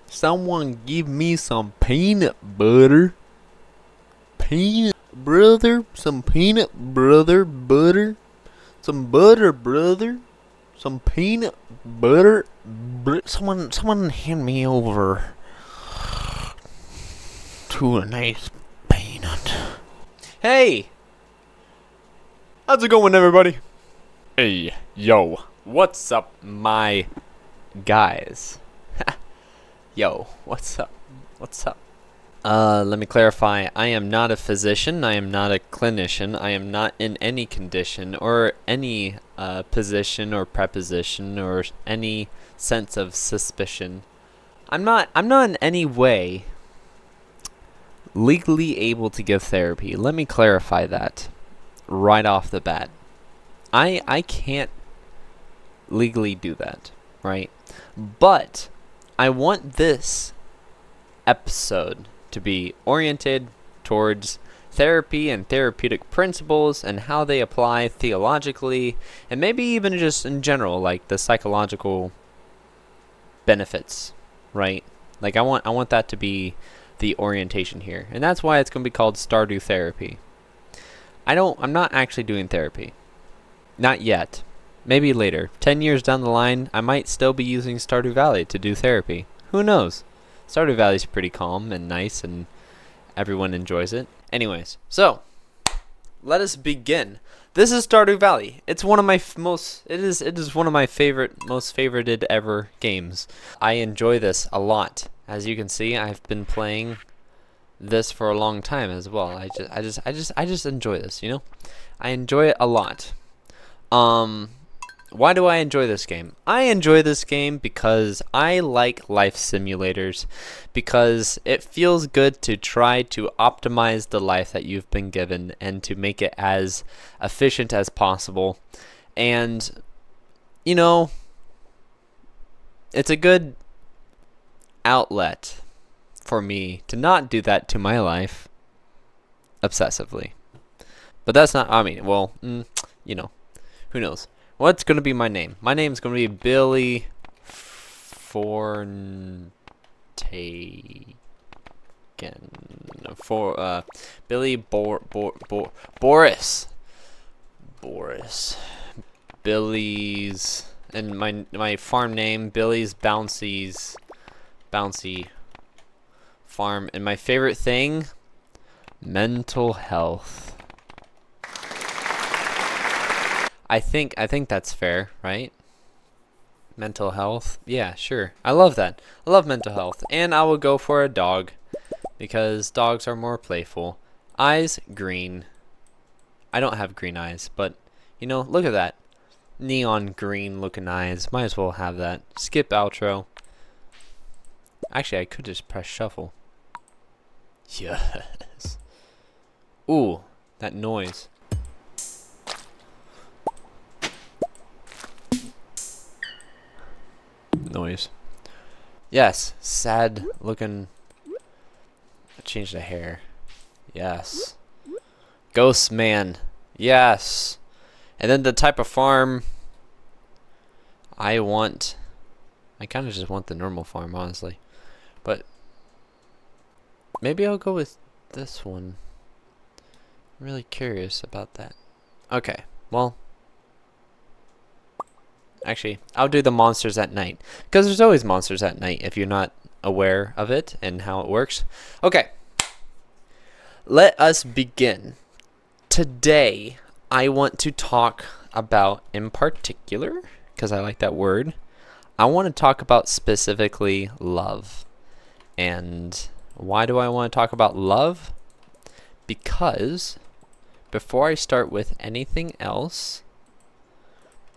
Someone give me some peanut butter. Peanut brother, some peanut butter. Some butter, brother. Some peanut butter. Someone hand me over to a nice peanut. Hey! How's it going, everybody? Hey, yo. What's up, my guys? Yo, what's up? What's up? Let me clarify. I am not a physician. I am not a clinician. I am not in any condition or any position or preposition or any sense of suspicion. I'm not in any way legally able to give therapy. Let me clarify that right off the bat. I can't legally do that, right? But I want this episode to be oriented towards therapy and therapeutic principles and how they apply theologically and maybe even just in general, like the psychological benefits, right? Like I want that to be the orientation here. And that's why it's going to be called Stardew Therapy. I'm not actually doing therapy. Not yet. Maybe later. 10 years down the line, I might still be using Stardew Valley to do therapy. Who knows? Stardew Valley's pretty calm and nice and everyone enjoys it. Anyways, so let us begin. This is Stardew Valley. It's one of my it is one of my most favorited ever games. I enjoy this a lot. As you can see, I've been playing this for a long time as well. I just enjoy this, you know? I enjoy it a lot. Why do I enjoy this game? I enjoy this game because I like life simulators, because it feels good to try to optimize the life that you've been given and to make it as efficient as possible. And, you know, it's a good outlet for me to not do that to my life obsessively. But that's not, you know, who knows? What's going to be my name? My name's going to be Billy Forntagen. Billy Boris. Billy's, and my farm name, Billy's Bouncy Farm. And my favorite thing, mental health. I think that's fair, right? Mental health? Yeah, sure. I love that. I love mental health. And I will go for a dog because dogs are more playful. Eyes, green. I don't have green eyes, but, you know, look at that. Neon green looking eyes. Might as well have that. Skip outro. Actually, I could just press shuffle. Yes. Ooh, that noise. Noise. Yes, sad looking. Change the hair. Yes. Ghost man. Yes. And then the type of farm I kind of just want the normal farm, honestly. But maybe I'll go with this one. I'm really curious about that. Okay, well, actually, I'll do the monsters at night. Because there's always monsters at night if you're not aware of it and how it works. Okay. Let us begin. Today, I want to talk about, in particular, because I like that word, I want to talk about specifically love. And why do I want to talk about love? Because before I start with anything else,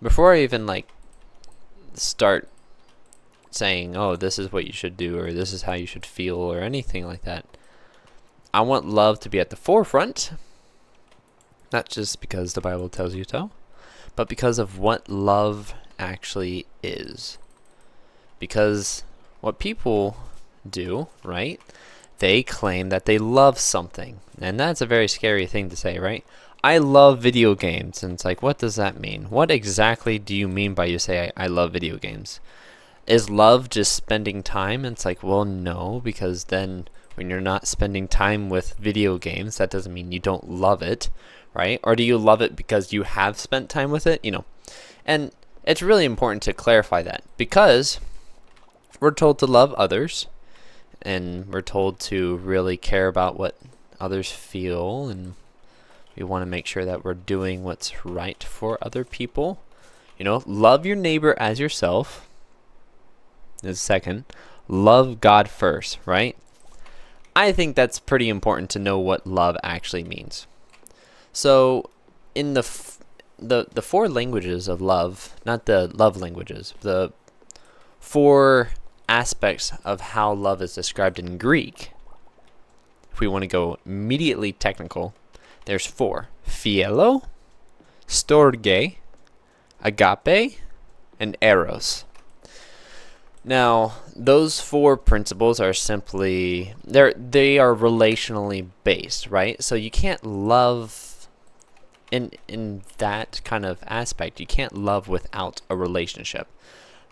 before I even start saying, oh, this is what you should do or this is how you should feel or anything like that, I want love to be at the forefront. Not just because the Bible tells you so, but because of what love actually is. Because what people do, right? They claim that they love something. And that's a very scary thing to say, right? I love video games. And it's like, what does that mean? What exactly do you mean by you say I love video games? is love just spending time? And it's like, well, no, because then when you're not spending time with video games, that doesn't mean you don't love it, right? Or do you love it because you have spent time with it? And it's really important to clarify that, because we're told to love others, and we're told to really care about what others feel, and we want to make sure that we're doing what's right for other people. Love your neighbor as yourself is second. Love God first, right? I think that's pretty important to know what love actually means. So in the four languages of love, not the love languages, the four aspects of how love is described in Greek, if we want to go immediately technical, there's four: philo, storge, agape, and eros. Now, those four principles are simply, they are relationally based, right? So you can't love in that kind of aspect. You can't love without a relationship.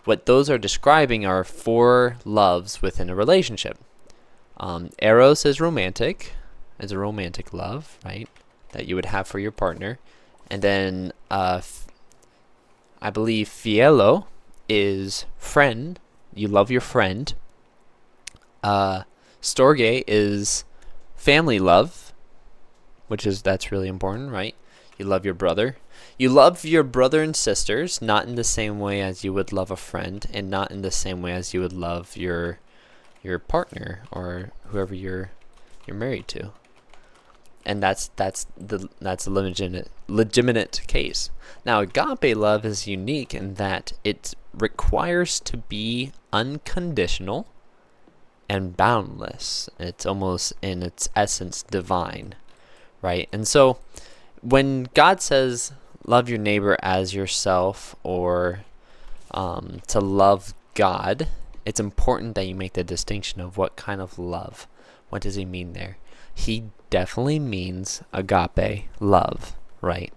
What those are describing are four loves within a relationship. Eros is romantic, is a romantic love, right, that you would have for your partner. And then I believe philo is friend. You love your friend. Storge is family love, that's really important, right? You love your brother. You love your brother and sisters, not in the same way as you would love a friend, and not in the same way as you would love your partner or whoever you're married to. And that's a legitimate case. Now, agape love is unique in that it requires to be unconditional and boundless. It's almost in its essence divine, right? And so when God says love your neighbor as yourself, or to love God, it's important that you make the distinction of what kind of love. What does he mean there? He definitely means agape love, right?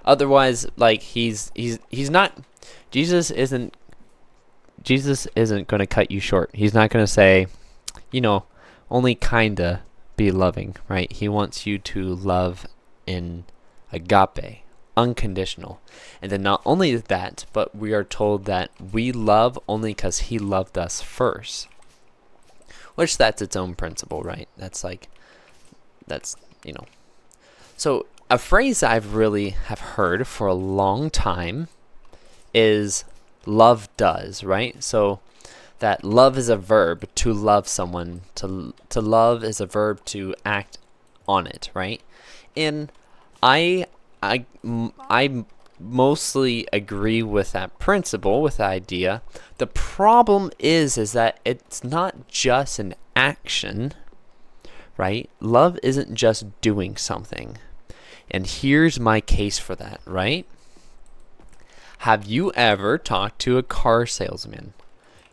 Otherwise, like he's not, Jesus isn't going to cut you short. He's not going to say, only kinda be loving, right? He wants you to love in agape, unconditional. And then not only that, but we are told that we love only because he loved us first. Which that's its own principle, right? So a phrase I've really have heard for a long time is love does, right? So that love is a verb to love someone, to love is a verb to act on it, right? And I mostly agree with that principle, with the idea. The problem is that it's not just an action, right? Love isn't just doing something. And here's my case for that, right? Have you ever talked to a car salesman?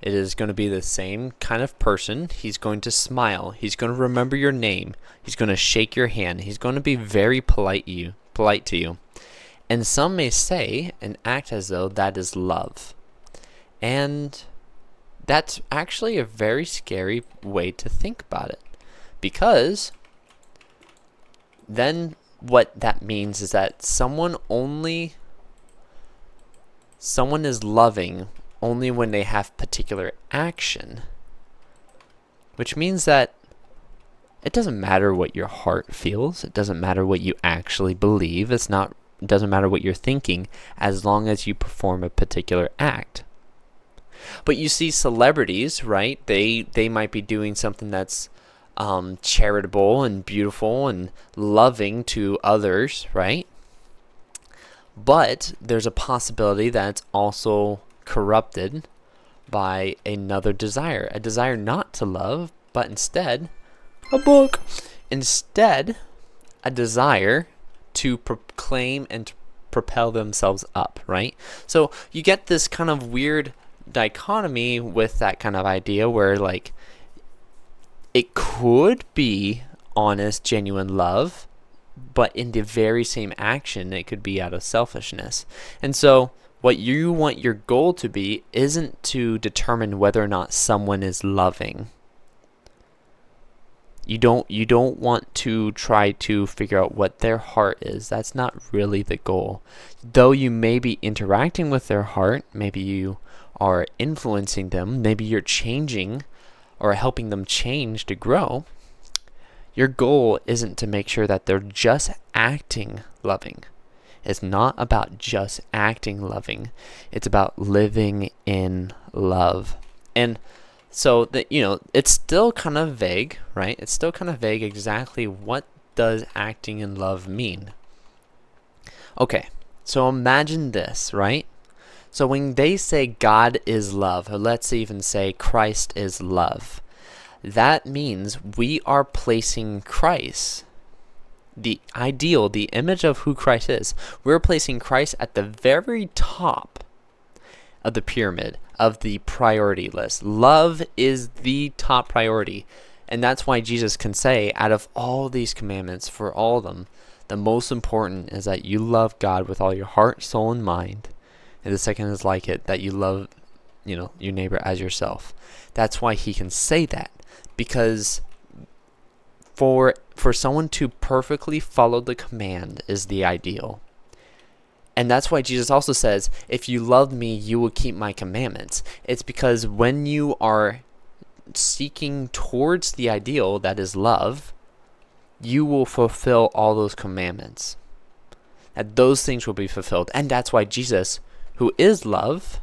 It is going to be the same kind of person. He's going to smile. He's going to remember your name. He's going to shake your hand. He's going to be very polite to you. And some may say and act as though that is love. And that's actually a very scary way to think about it. Because then what that means is that someone is loving only when they have particular action. Which means that it doesn't matter what your heart feels. It doesn't matter what you actually believe. It doesn't matter what you're thinking, as long as you perform a particular act. But you see celebrities, right? They might be doing something that's charitable and beautiful and loving to others, right? But there's a possibility that it's also corrupted by another desire, a desire not to love, but instead a desire to proclaim and to propel themselves up, right? So you get this kind of weird dichotomy with that kind of idea where, like, it could be honest, genuine love, but in the very same action, it could be out of selfishness. And so What you want your goal to be isn't to determine whether or not someone is loving. You don't want to try to figure out what their heart is. That's not really the goal. Though you may be interacting with their heart, maybe you are influencing them, maybe you're changing or helping them change to grow, your goal isn't to make sure that they're just acting loving. It's not about just acting loving. It's about living in love. And so that, it's still kind of vague, right? It's still kind of vague exactly what does acting in love mean. Okay, so imagine this, right? So when they say God is love, or let's even say Christ is love, that means we are placing Christ, the ideal, the image of who Christ is. We're placing Christ at the very top of the pyramid, of the priority list. Love is the top priority. And that's why Jesus can say, out of all these commandments, for all of them, the most important is that you love God with all your heart, soul, and mind. And the second is like it, that you love, your neighbor as yourself. That's why he can say that. Because for someone to perfectly follow the command is the ideal. And that's why Jesus also says, if you love me, you will keep my commandments. It's because when you are seeking towards the ideal, that is love, you will fulfill all those commandments. And those things will be fulfilled. And that's why Jesus, who is love,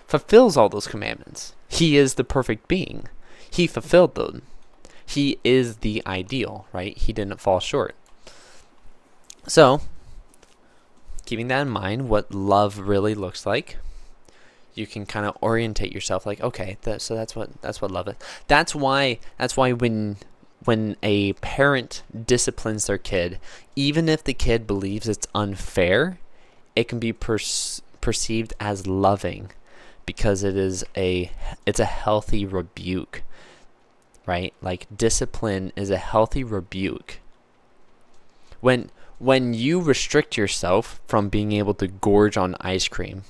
fulfills all those commandments. He is the perfect being. He fulfilled them. He is the ideal, right? He didn't fall short. So, keeping that in mind, what love really looks like, you can kind of orientate yourself like, okay, so that's what love is. That's why when a parent disciplines their kid, even if the kid believes it's unfair, it can be perceived as loving, because it's a healthy rebuke, right? Like, discipline is a healthy rebuke. When you restrict yourself from being able to gorge on ice cream,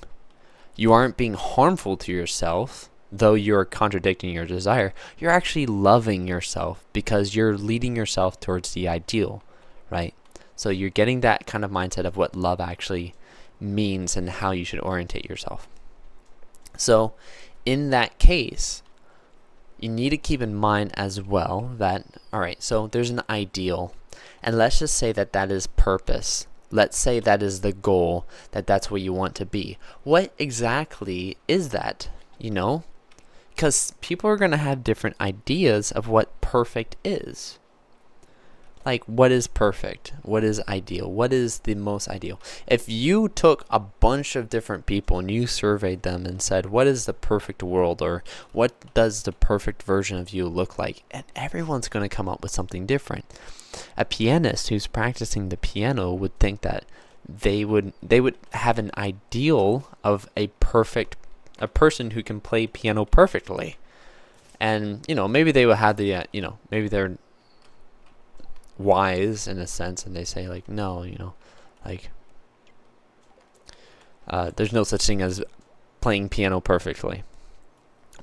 you aren't being harmful to yourself, though you're contradicting your desire. You're actually loving yourself because you're leading yourself towards the ideal, right? So you're getting that kind of mindset of what love actually means and how you should orientate yourself. So in that case, you need to keep in mind as well that, all right, so there's an ideal. And let's just say that is purpose. Let's say that is the goal, that's what you want to be. What exactly is that? Because people are going to have different ideas of what perfect is. Like, what is perfect? What is ideal? What is the most ideal? If you took a bunch of different people and you surveyed them and said, what is the perfect world? Or what does the perfect version of you look like? And everyone's going to come up with something different. A pianist who's practicing the piano would think that they would have an ideal of a person who can play piano perfectly. And, maybe they would have the, maybe they're wise in a sense, and they say like, no, there's no such thing as playing piano perfectly.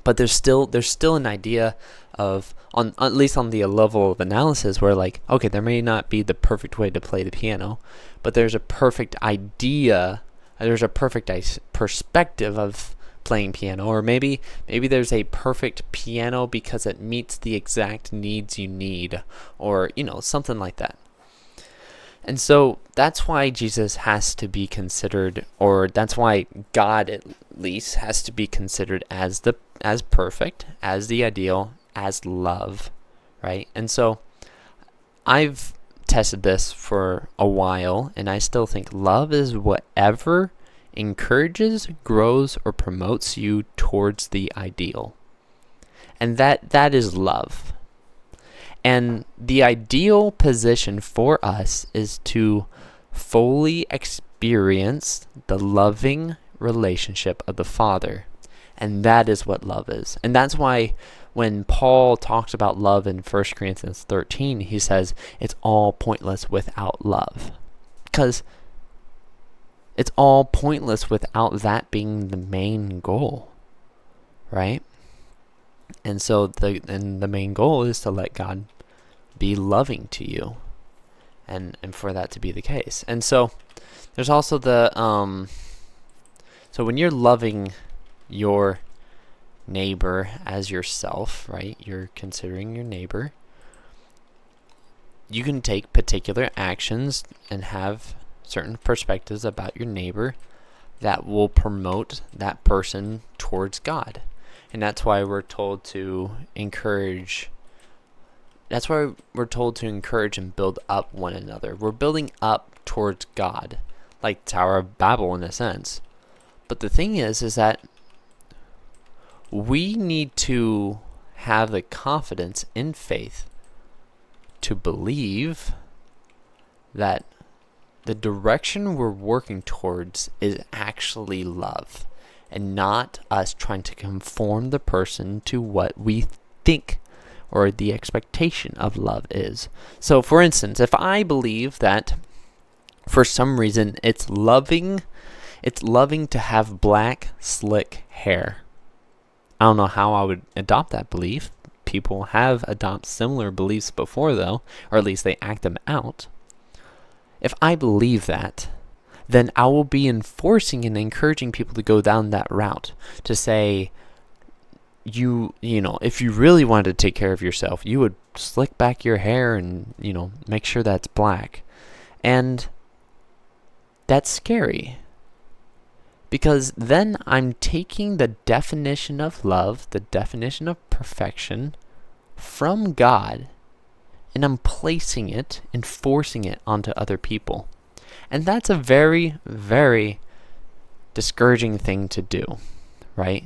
But there's still an idea of, at least on the level of analysis, where like, okay, there may not be the perfect way to play the piano, but there's a perfect idea, there's a perfect perspective of playing piano. Or maybe there's a perfect piano because it meets the exact needs you need, or something like that. And so that's why Jesus has to be considered, or that's why God at least has to be considered as perfect, as the ideal, as love, right? And so I've tested this for a while, and I still think love is whatever encourages, grows, or promotes you towards the ideal. And that is love. And the ideal position for us is to fully experience the loving relationship of the Father. And that is what love is. And that's why when Paul talks about love in 1 Corinthians 13, he says it's all pointless without love. Because It's all pointless without that being the main goal, right? And so the main goal is to let God be loving to you, and for that to be the case. And so there's also the so when you're loving your neighbor as yourself, right? You're considering your neighbor. You can take particular actions and have certain perspectives about your neighbor that will promote that person towards God. And that's why we're told to encourage. That's why we're told to encourage and build up one another. We're building up towards God, like Tower of Babel in a sense. But the thing is that we need to have the confidence in faith to believe that the direction we're working towards is actually love, and not us trying to conform the person to what we think or the expectation of love is. So for instance, if I believe that for some reason it's loving to have black slick hair, I don't know how I would adopt that belief. People have adopted similar beliefs before though, or at least they act them out. If I believe that, then I will be enforcing and encouraging people to go down that route, to say, you know, if you really wanted to take care of yourself, you would slick back your hair and, you know, make sure that's black. And that's scary, because then I'm taking the definition of love, the definition of perfection from God, and I'm placing it and forcing it onto other people. And that's a very, very discouraging thing to do, right?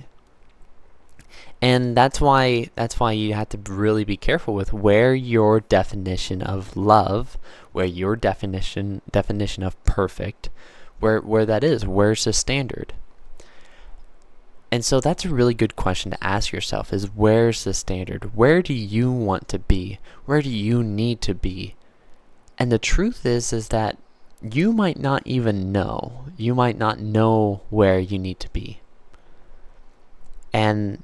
And that's why you have to really be careful with where your definition of love, where your definition of perfect, where that is, where's the standard? And so that's a really good question to ask yourself, is where's the standard? Where do you want to be? Where do you need to be? And the truth is that you might not even know. You might not know where you need to be. And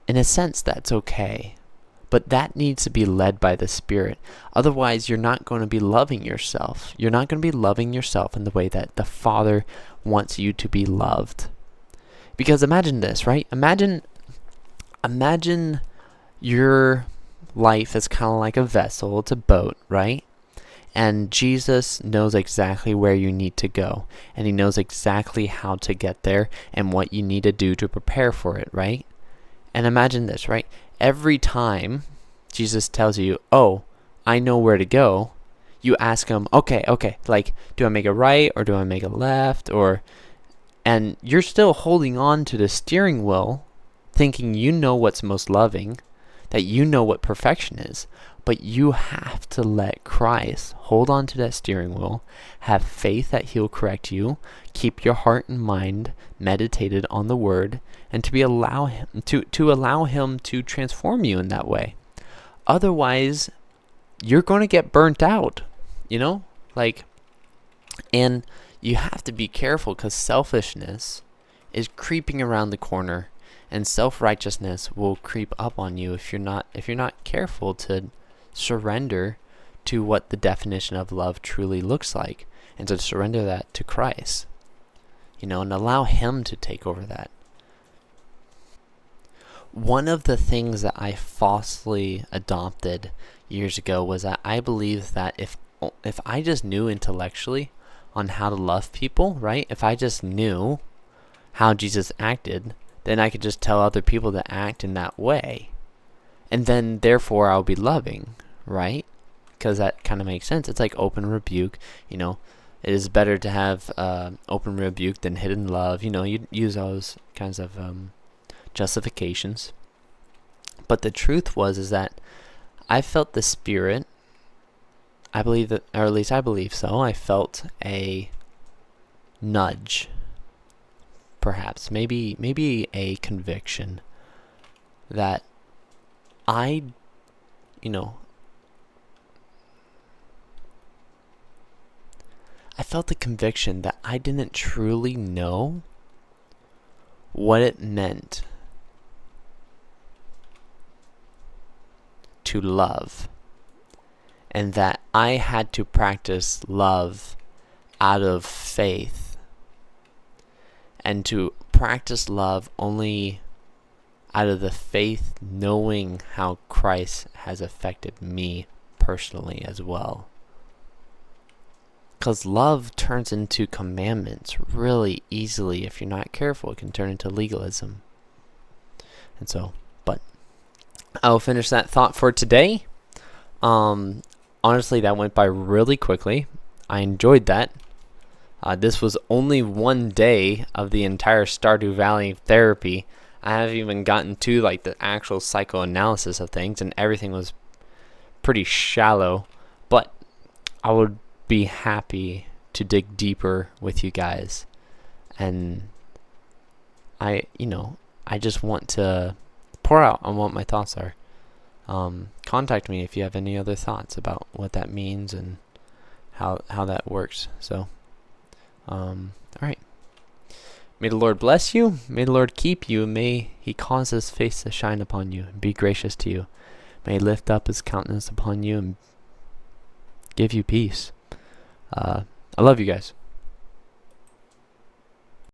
in a sense, that's okay. But that needs to be led by the Spirit. Otherwise, you're not going to be loving yourself. You're not going to be loving yourself in the way that the Father wants you to be loved. Because imagine this, right? Imagine your life is kind of like a vessel. It's a boat, right? And Jesus knows exactly where you need to go. And he knows exactly how to get there and what you need to do to prepare for it, right? And imagine this, right? Every time Jesus tells you, oh, I know where to go, you ask him, okay, like, do I make a right or do I make a left? And you're still holding on to the steering wheel, thinking you know what's most loving, that you know what perfection is. But you have to let Christ hold on to that steering wheel, have faith that he'll correct you, keep your heart and mind meditated on the word, and to allow him to transform you in that way. Otherwise, you're going to get burnt out, you know? And you have to be careful, because selfishness is creeping around the corner, and self-righteousness will creep up on you if you're not careful to surrender to what the definition of love truly looks like, and to surrender that to Christ, you know, and allow him to take over that. One of the things that I falsely adopted years ago was that I believed that if I just knew intellectually on how to love people, right? If I just knew how Jesus acted, then I could just tell other people to act in that way. And then, therefore, I'll be loving, right? Because that kind of makes sense. It's like open rebuke, you know. It is better to have open rebuke than hidden love. You know, you use those kinds of justifications. But the truth is that I felt the Spirit. I believe that, or at least I believe so. I felt a nudge, perhaps, maybe a conviction that I I felt the conviction that I didn't truly know what it meant to love, and that I had to practice love out of faith, and to practice love only out of the faith knowing how Christ has affected me personally as well. Because love turns into commandments really easily. If you're not careful, it can turn into legalism. And so, but I'll finish that thought for today. Honestly, that went by really quickly. I enjoyed that. This was only one day of the entire Stardew Valley therapy. I haven't even gotten to like the actual psychoanalysis of things, and everything was pretty shallow. But I would be happy to dig deeper with you guys, and I just want to pour out on what my thoughts are. Contact me if you have any other thoughts about what that means and how that works. So, all right. May the Lord bless you. May the Lord keep you. May He cause His face to shine upon you and be gracious to you. May He lift up His countenance upon you and give you peace. I love you guys.